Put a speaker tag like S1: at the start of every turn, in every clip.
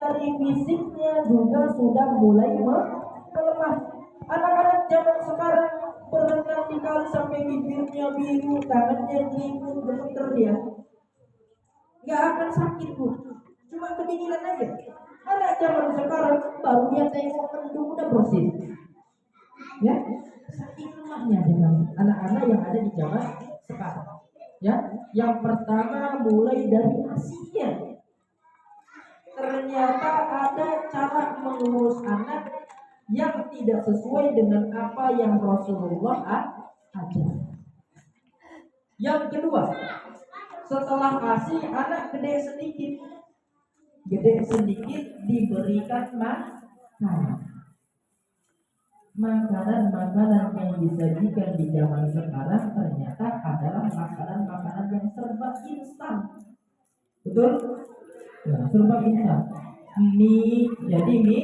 S1: dari fisiknya juga sudah mulai melemah. Anak-anak zaman sekarang berenang di kali sampai bibirnya biru, tangannya dingin, gemeter dia. Nggak akan sakit bu, cuma kedinginan aja. Anak zaman sekarang baru dia tengok mendung udah bersih. Ya, saking lemahnya dengan anak-anak yang ada di zaman sekarang. Ya, yang pertama mulai dari asinya. Ternyata ada cara mengurus anak yang tidak sesuai dengan apa yang Rasulullah ajar. Yang kedua, setelah ASI anak gede sedikit diberikan makanan yang disajikan di zaman sekarang ternyata adalah makanan yang serba instan. Betul? Ya, serba instan. Mie, jadi mie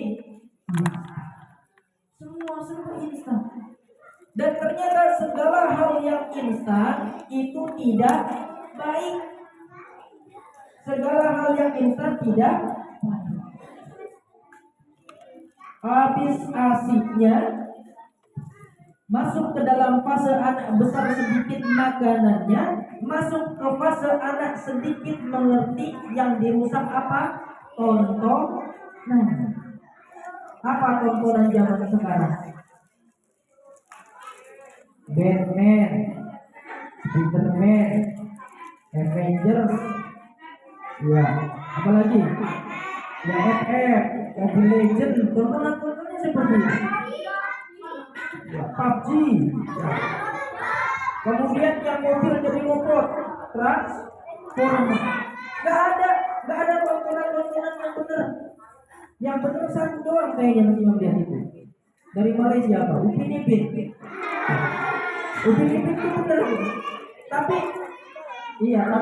S1: semua serba instan. Dan ternyata segala hal yang instan itu tidak baik. Segala hal yang instan tidak baik. Habis asiknya masuk ke dalam fase anak besar sedikit makanannya, masuk ke fase anak sedikit mengerti yang dirusak apa? Tontonan. Apa tontonan zaman sekarang? Batman, Superman, Avengers, ya, apa lagi? Ya, FF, Mobile Legend, tontonan-tontonannya seperti itu. Ya, PUBG, ya. Kemudian yang mobil jadi robot, Transformer. Gak ada tontonan-tontonan yang benar. Yang benar satu doang kayaknya masih melihat itu. Dari Malaysia apa? Upin Ipin. Upin Ipin itu benar. Tapi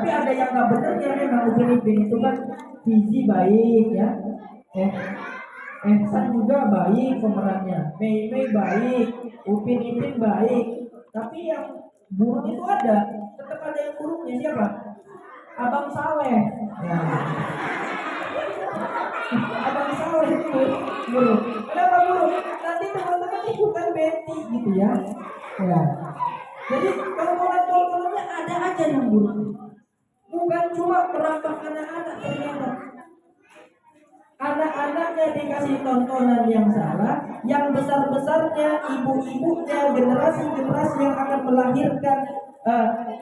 S1: ada yang nggak benar ya memang. Upin Ipin itu kan gizi baik ya. Ehsan juga baik pemerannya. Mei Mei baik, Upin Ipin baik. Tapi yang buruk itu ada. Tetap ada yang buruknya. Siapa? Abang Saleh. Ya. Abang Saleh itu buruk. Kenapa buruk? Nanti teman-teman bukan Betty gitu ya. Ya. Jadi tontonan-tontonannya ada aja yang buruk. Bukan cuma merampas anak-anak ternyata. Anak-anaknya dikasih tontonan yang salah, yang besar-besarnya ibu-ibunya, generasi-generasi yang akan melahirkan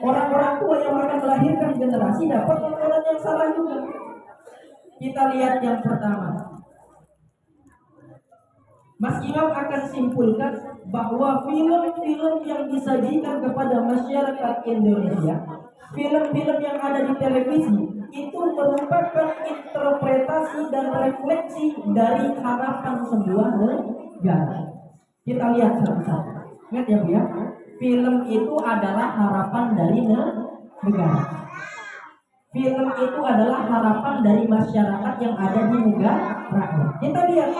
S1: orang-orang tua yang akan melahirkan generasi dapat tontonan yang salah juga. Kita lihat yang pertama. Mas Imam akan simpulkan bahwa film-film yang disajikan kepada masyarakat Indonesia, film-film yang ada di televisi, itu merupakan interpretasi dan refleksi dari harapan sebuah negara. Kita lihat satu-satu. Lihat ya Bu ya. Film itu adalah harapan dari negara. Film itu adalah harapan dari masyarakat yang ada di negara. Kita lihat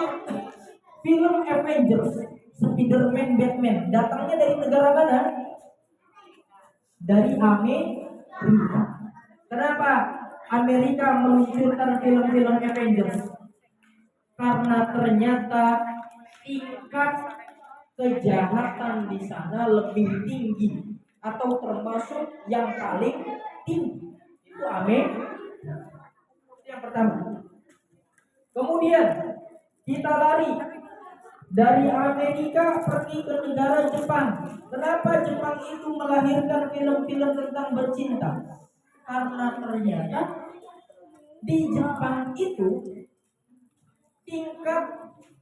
S1: film Avengers, Spider-Man, Batman, datangnya dari negara mana? Dari Amerika. Kenapa Amerika meluncurkan film-film Avengers? Karena ternyata tingkat kejahatan di sana lebih tinggi atau termasuk yang paling tinggi. Itu Amerika. Itu yang pertama. Kemudian kita lari dari Amerika pergi ke negara Jepang. Kenapa Jepang itu melahirkan film-film tentang bercinta? Karena ternyata di Jepang itu tingkat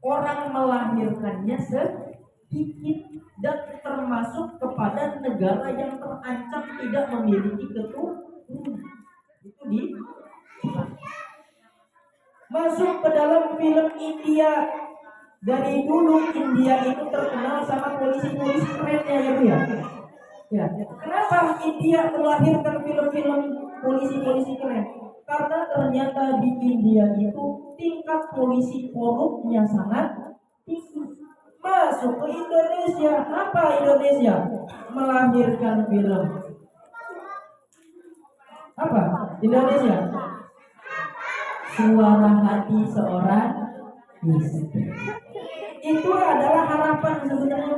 S1: orang melahirkannya sedikit dan termasuk kepada negara yang terancam tidak memiliki keturunan. Itu di Jepang. Masuk ke dalam film India. Dari dulu India itu terkenal sama polisi-polisi kerennya ya Bu ya. Ya. Kenapa India melahirkan film-film polisi-polisi keren? Karena ternyata di India itu tingkat polisi korupnya sangat tinggi. Masuk ke Indonesia, apa Indonesia? Melahirkan film. Apa? Indonesia. Suara Hati Seorang istri. Itu adalah harapan sebenarnya,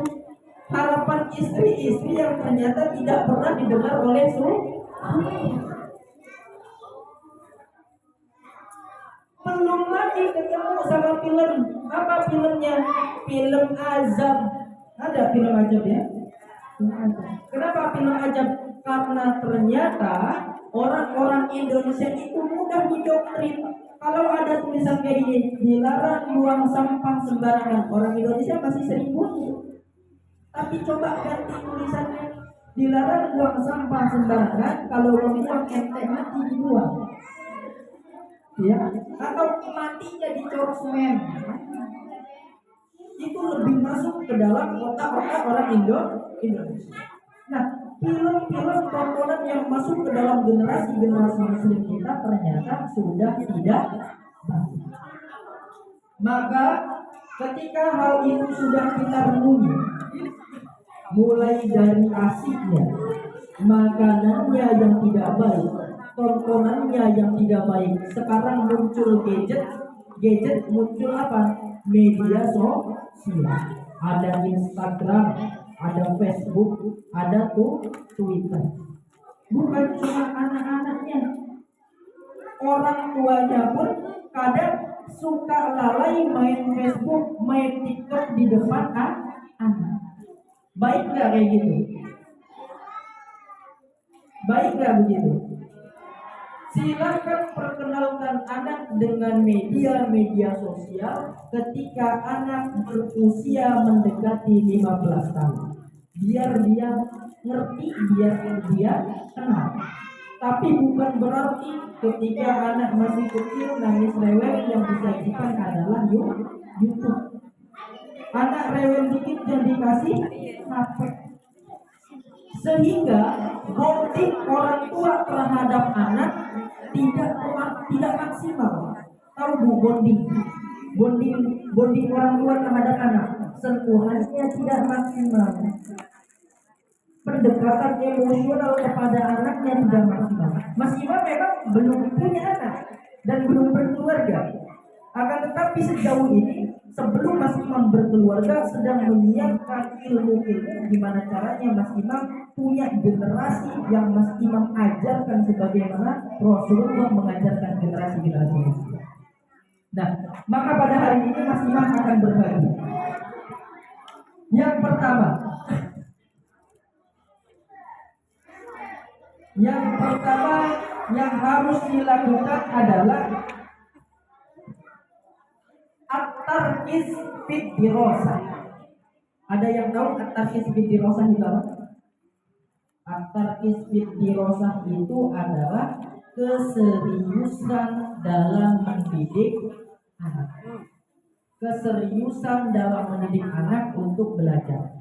S1: harapan istri-istri yang ternyata tidak pernah didengar oleh suami. Belum lagi ketemu sama film, apa filmnya? Film azab. Ada film azab ya? Kenapa film azab? Karena ternyata orang-orang Indonesia itu mudah didoktrin. Kalau ada tulisan kayak gini, dilarang buang sampah sembarangan, orang Indonesia masih sering buang. Tapi coba ganti tulisannya, dilarang buang sampah sembarangan, kalau membuang ente mati dibuang. Ya, atau matinya dicor semen. Itu lebih masuk ke dalam otak-otak orang Indonesia. Nah, film-film tontonan yang masuk ke dalam generasi-generasi muslim kita ternyata sudah tidak baik. Maka ketika hal itu sudah kita renungi, mulai dari asiknya, makanannya yang tidak baik, tontonannya yang tidak baik, sekarang muncul gadget muncul apa? Media sosial. Ada Instagram, ada Facebook, ada Twitter. Bukan cuma anak-anaknya, orang tuanya pun kadang suka lalai main Facebook, main TikTok di depan anak. Baik nggak kayak gitu? Baik nggak begitu? Silakan perkenalkan anak dengan media sosial ketika anak berusia mendekati 15 tahun. Biar dia ngerti, biar dia kenal. Tapi bukan berarti ketika anak masih kecil nangis rewel yang disajikan adalah YouTube. Anak rewel dikit yang dikasih HP. Sehingga bonding orang tua terhadap anak tidak maksimal. Tahu bu, bonding orang tua terhadap anak, sentuhannya tidak maksimal. Pendekatan emosional kepada anaknya tidak maksimal. Mas Imam memang belum punya anak dan belum berkeluarga. Akan tetapi sejauh ini, sebelum Mas Imam berkeluarga, sedang menyiapkan ilmu gimana caranya Mas Imam punya generasi yang Mas Imam ajarkan sebagaimana Rasulullah mengajarkan generasi Muslim. Nah, maka pada hari ini Mas Imam akan berbagi. Yang pertama yang harus dilakukan adalah at-tarkis fid dirasah. Ada yang tahu at-tarkis fid dirasah itu apa? At-tarkis fid dirasah itu adalah keseriusan dalam mendidik anak. Keseriusan dalam mendidik anak untuk belajar.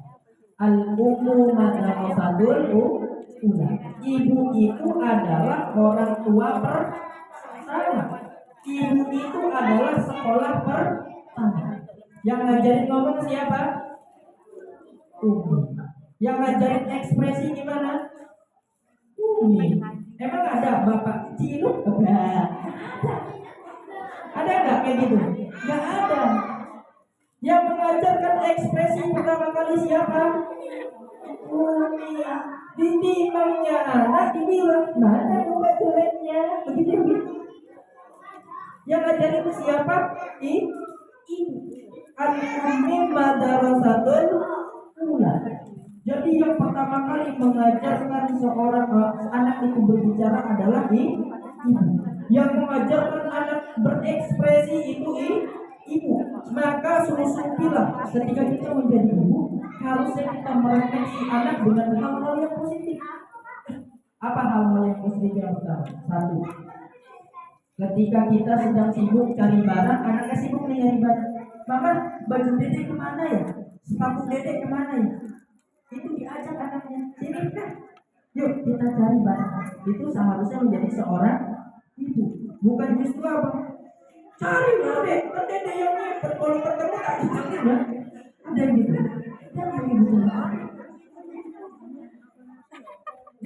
S1: Al-ummu madrasatul ula. Ibu itu adalah orang tua pertama. Ibu itu adalah sekolah pertama. Yang ngajarin ngomong siapa? Umi. Yang ngajarin ekspresi gimana? Umi. Emang ada bapak ciluk? Ada nggak kayak gitu? Nggak ada. Yang mengajarkan ekspresi pertama kali siapa? Umi. Ditimbangnya anak dibilang mana muka jeleknya, begitu. Yang ngajarin itu siapa? Ibu. Al-ummi madrasatul ula. Jadi yang pertama kali mengajarkan seorang anak itu berbicara adalah ibu. Yang mengajarkan anak berekspresi itu ibu. Maka suruh-suruhilah ketika kita menjadi ibu, harusnya kita merefleksi anak dengan hal-hal yang positif. Apa hal-hal yang positif yang pertama? Satu, ketika kita sedang sibuk cari barang, anaknya sibuk nyari barang. Mama, baju dedek kemana ya? Sepatu dedek kemana ya? Itu diajak anaknya, sini kan, yuk kita cari barang. Itu seharusnya menjadi seorang ibu. Bukan justru apa? Cari dedek, dedek yang ngepet. Kalau ketemu tak dicari ya. Ada yang gitu.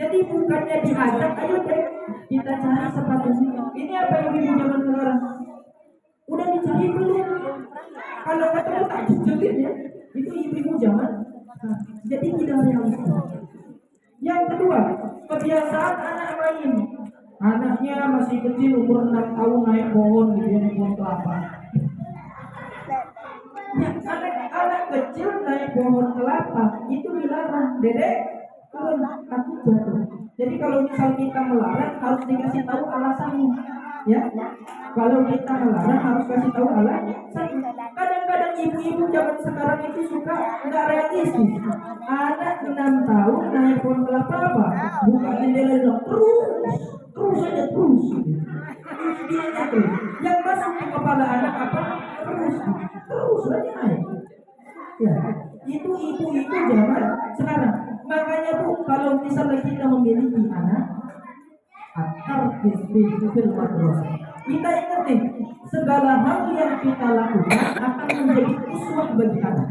S1: Jadi bukannya diajak, ayo deh kita cari sepatu ini. Ini apa yang ibu zaman sekarang? Udah dicari belum? Kalau ketemu tak jejelin ya. Itu ibu-ibu zaman. Jadi tidak realistis. Yang kedua, kebiasaan anak main. Anaknya masih kecil, umur 6 tahun naik pohon gitu ya, naik pohon kelapa. Ya, anak kecil naik pohon kelapa itu dilarang. Dedek, kalau aku jatuh. Jadi kalau misal kita melarang harus dikasih tahu alasannya. Ya, kalau kita melarang harus kasih tahu alasannya. Kadang-kadang ibu-ibu zaman sekarang itu suka nggak realistis. Anak 6 tahun naik pohon kelapa apa? Buka jendela dong, terus aja terus. Dia terus. Yang masuk ke kepala anak apa? Terus aja naik. Ya, itu ibu-ibu zaman sekarang. Makanya Bu, kalau misalnya kita memiliki anak, kita ingat nih, segala hal yang kita lakukan akan menjadi uswah bagi anak.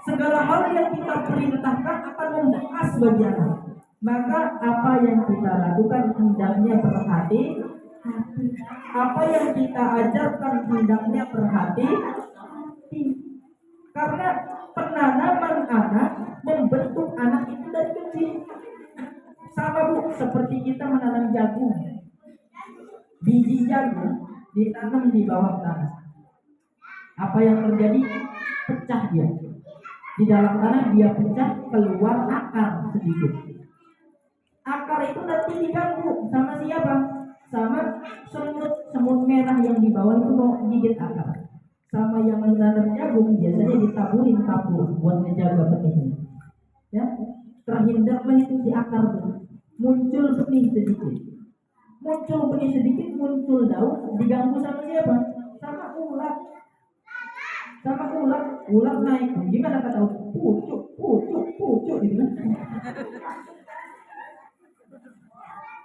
S1: Segala hal yang kita perintahkan akan membekas bagi anak. Maka apa yang kita lakukan hendaknya berhati. Apa yang kita ajarkan hendaknya berhati. Karena penanaman anak membentuk anak itu dari kecil. Sama Bu, seperti kita menanam jagung. Biji jagung ditanam di bawah tanah. Apa yang terjadi? Pecah dia. Di dalam tanah dia pecah, keluar akar sedikit. Akar itu nanti diganggu sama siapa? Sama semut merah yang di bawah itu mau gigit akar. Sama yang menanam jagung biasanya ditaburin kapur buat menjaga benihnya. Ya, terhindarlah itu di akar itu. Muncul benih sedikit. Muncul daun, diganggu sama siapa? Sama ulat. Ulat naik. Gimana kata pucuk gitu kan.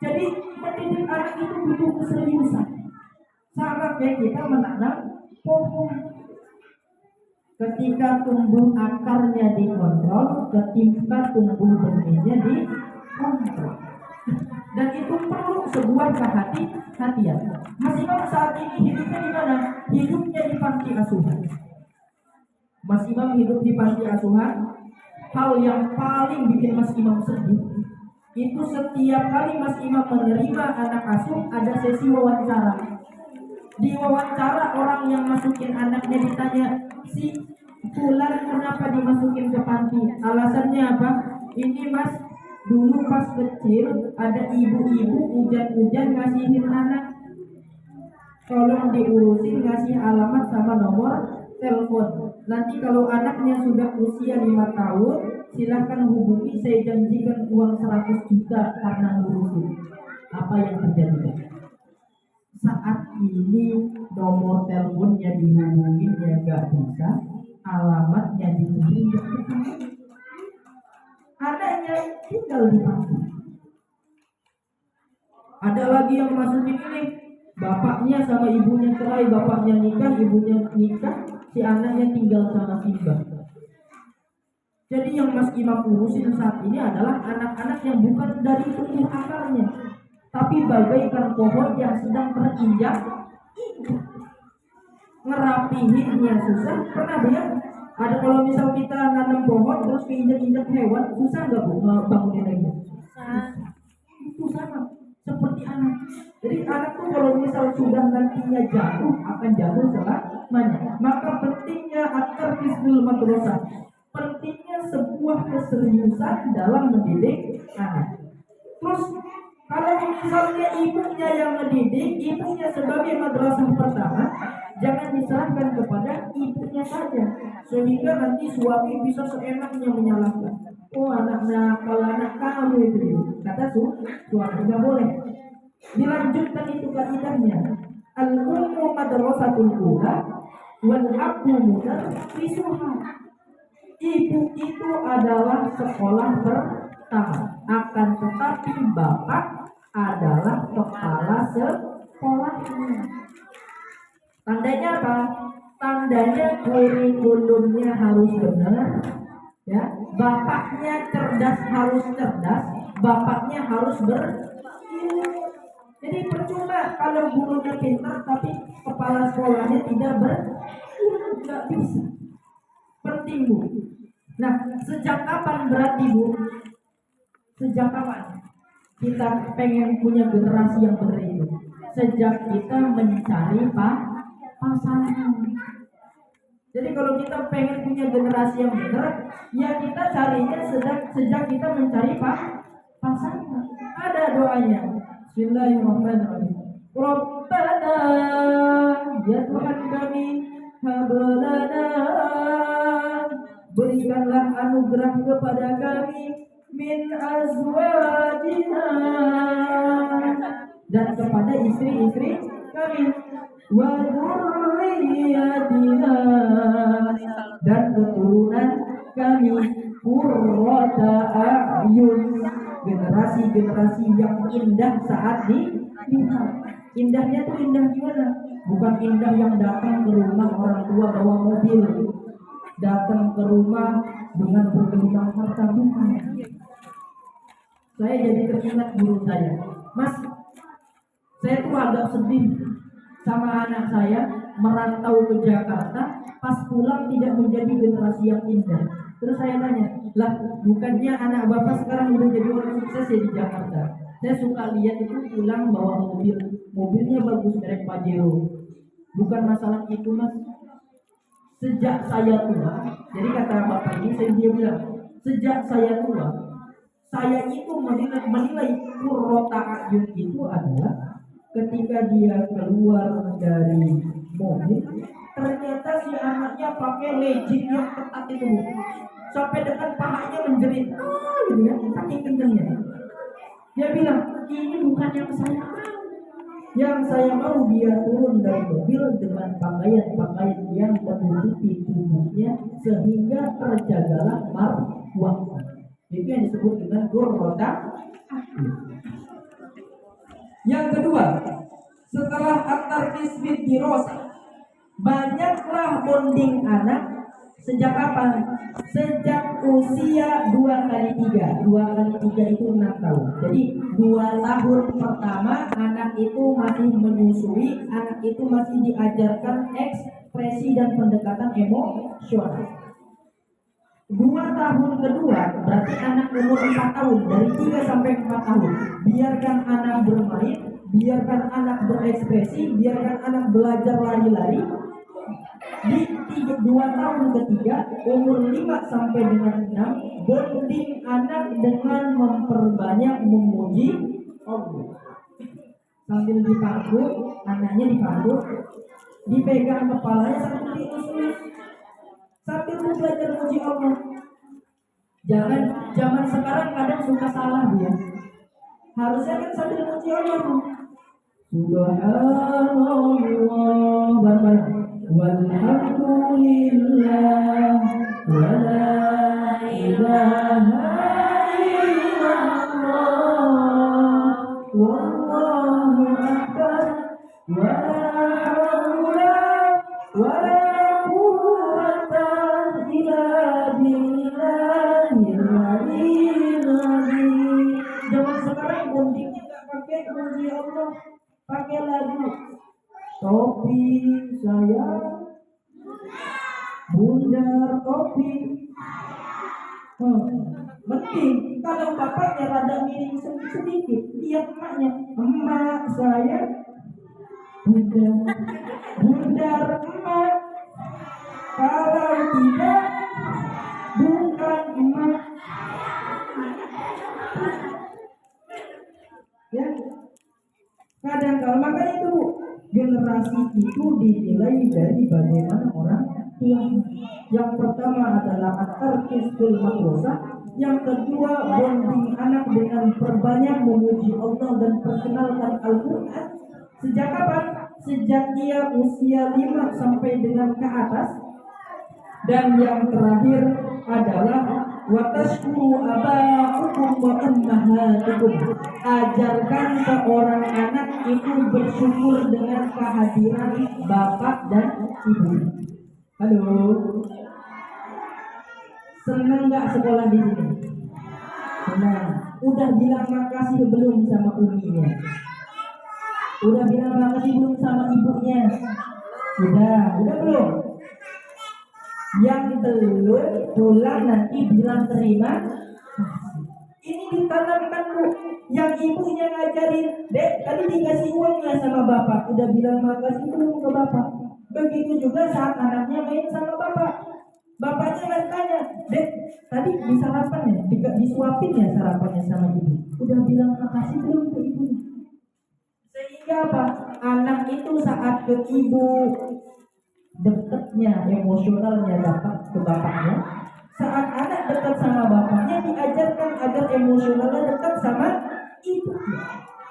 S1: Jadi mendidik anak itu butuh keseriusan. Sama kayak kita menanam pohon. Ketika tumbuh akarnya dikontrol, ketika tumbuh benihnya dikontrol. Dan itu perlu sebuah kehati-hatian. Mas Imam saat ini hidupnya di mana? Hidupnya di panti asuhan. Mas Imam hidup di panti asuhan. Hal yang paling bikin Mas Imam sedih itu setiap kali Mas Imam menerima anak asuh ada sesi wawancara. Di wawancara orang yang masukin anaknya ditanya, si Fulan kenapa dimasukin ke panti? Alasannya apa? Ini Mas, dulu pas kecil ada ibu-ibu hujan-hujan ngasihin anak, tolong diurusin, ngasih alamat sama nomor telepon. Nanti kalau anaknya sudah usia 5 tahun silahkan hubungi, saya janjikan uang 100 juta karena ngurusin. Apa yang terjadi? Saat ini nomor teleponnya dihubungin ya gak bisa, alamatnya dihubungin gak bisa. Anaknya tinggal di panti. Ada lagi yang masukin ini, bapaknya sama ibunya cerai, bapaknya nikah, ibunya nikah, si anaknya tinggal sama Simba. Jadi yang Mas Imam urusin saat ini adalah anak-anak yang bukan dari tumbuh akarnya, tapi bagaikan pohon yang sedang terinjak. Ngerapihinnya susah. Pernah ya? Ada kalau misal kita nanam pohon terus keinjak-injak hewan, susah nggak Bu bangunin lagi? Itu sama seperti anak. Jadi anak tuh kalau misal sudah nantinya jatuh akan jatuh selamanya. Maka pentingnya at-tarbiyah madrasah. Pentingnya sebuah keseriusan dalam mendidik anak. Terus kalau misalnya ibunya yang mendidik, ibunya sebagai madrasah pertama, jangan diserahkan kepada ibunya saja, sehingga nanti suami bisa seenaknya menyalahkan. Oh anaknya, kalau anak kamu itu, kata suami nggak boleh. Dilanjutkan itu kaidahnya. Al-ummu madrasatul ula wal abu mudarrisuha. Ibu itu adalah sekolah pertama, akan tetapi bapak adalah kepala sekolahnya. Tandanya apa? Tandanya kurikulumnya harus benar, ya. Bapaknya cerdas harus cerdas, bapaknya harus berilmu. Jadi percuma kalau gurunya pintar tapi kepala sekolahnya tidak berilmu, nggak bisa. Penting Bu. Nah, sejak kapan berarti Bu? Sejak kapan kita pengen punya generasi yang benar itu? Sejak kita mencari pasangan. Jadi kalau kita pengen punya generasi yang benar, ya kita carinya sejak kita mencari pasangan. Ada doanya. Bismillahirrahmanirrahim. Rabbana, ya Tuhan kami, hablana, berikanlah anugerah kepada kami min azwajina, dan kepada istri-istri kami, wa dzurriyyatina, dan keturunan kami, qurrata a'yun, generasi-generasi yang indah saat dilihat. Indahnya tuh indah gimana? Bukan indah yang datang ke rumah orang tua bawa mobil, datang ke rumah dengan bergelimang harta, bukan. Saya jadi teringat guru saya, Mas, saya tuh agak sedih sama anak saya merantau ke Jakarta, pas pulang tidak menjadi generasi yang indah. Terus saya tanya, lah bukannya anak bapak sekarang udah jadi orang sukses ya di Jakarta? Saya suka lihat itu pulang bawa mobilnya bagus, merek Pajero. Bukan masalah itu Mas. Sejak saya tua, jadi kata bapak ini, dia bilang, sejak saya tua, saya itu menilai qurrata a'yun itu adalah ketika dia keluar dari mobil, ternyata si anaknya pakai legging yang ketat itu, sampai dengan pahanya menjerit, gitu ya, saking kencengnya. Dia bilang, ini bukan yang saya mau. Yang saya mau dia turun dari mobil dengan pakaian-pakaian yang menutupi tubuhnya sehingga terjagalah marwah. Itu yang disebut dengan qurrata. Yang kedua, setelah at-tarkis fid dirasah, banyaklah bonding anak. Sejak kapan? Sejak usia 2 kali 3. 2 kali 3 itu 6 tahun. Jadi 2 tahun pertama anak itu masih menyusui, anak itu masih diajarkan ekspresi dan pendekatan emosional. 2 tahun kedua berarti anak umur 4 tahun, dari 3 sampai 4 tahun. Biarkan anak bermain, biarkan anak berekspresi, biarkan anak belajar lari-lari. Di 2 tahun ketiga, umur 5 sampai dengan 6, bonding anak dengan memperbanyak memuji Allah. Sambil dipangku, anaknya dipangku, dipegang kepalanya sambil dielus-elus, sambil belajar memuji Allah. Jangan, zaman sekarang kadang suka salah dia. Harusnya kan sambil memuji Allah. Subhanallah, bareng-bareng. Walhamdulillah, wala ilaha illallah, wallahu akbar, wala haula wala quwwata illa billahil aliyyil azim. Zaman sekarang bondingnya nggak pakai memuji Allah, pakai lagu. Topi saya, bundar topi. Mending kalau bapaknya rada miring sedikit, lihat emaknya. Emak saya, bundar emak. Kalau tidak, bukan emak. Ya, kadang kalau makanya itu generasi itu dinilai dari bagaimana orang tua. Yang pertama adalah at-tarkis fil madrasah, yang kedua bonding anak dengan perbanyak memuji Allah dan perkenalkan Al-Quran. Sejak kapan? Sejak dia usia 5 sampai dengan ke atas. Dan yang terakhir adalah watashkuru aba'ukum wa ummahatukum. Ajarkan seorang anak itu bersyukur dengan kehadiran bapak dan ibu. Halo, senang nggak sekolah di sini? Senang. Udah bilang makasih belum sama uminya? Udah bilang makasih belum sama ibunya? Udah belum? yang belum pulang nanti bilang terima kasih. Ini ditanamkan Bu, yang ibunya ngajarin, dek tadi dikasih uangnya sama bapak, udah bilang makasih belum ke bapak? Begitu juga saat anaknya main sama bapak, bapaknya nggak tanya, dek tadi di sarapan ya, disuapin ya sarapannya sama ibu, udah bilang makasih belum ke ibunya? Sehingga apa? Anak itu saat ke ibu dekatnya, emosionalnya dapat ke bapaknya. Saat anak dekat sama bapaknya diajarkan agar emosionalnya dekat sama ibunya.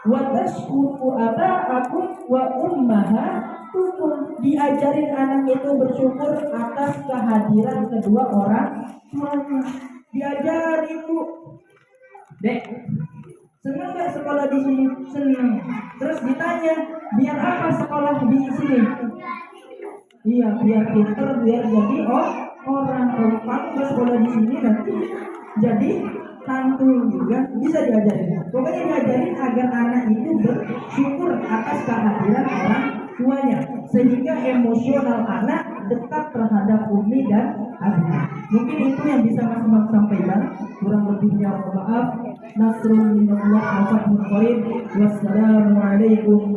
S1: Wa tashkuru aba'akum wa ummahatukum. Diajarin anak itu bersyukur atas kehadiran kedua orang tuanya. Diajarin Bu, dek senang gak sekolah di sini? Senang. Terus ditanya, biar apa sekolah di sini? Iya, biar pinter, biar jadi orang kalau sekolah di sini nanti jadi tantu juga bisa diajarin. Pokoknya diajarin agar anak itu bersyukur atas kehadiran orang tuanya, sehingga emosional anak dekat terhadap umi dan abah. Mungkin itu yang bisa Mas Imam sampaikan. Kurang lebihnya mohon maaf. Nasrul minallah wa fathul qarib. Wassalamualaikum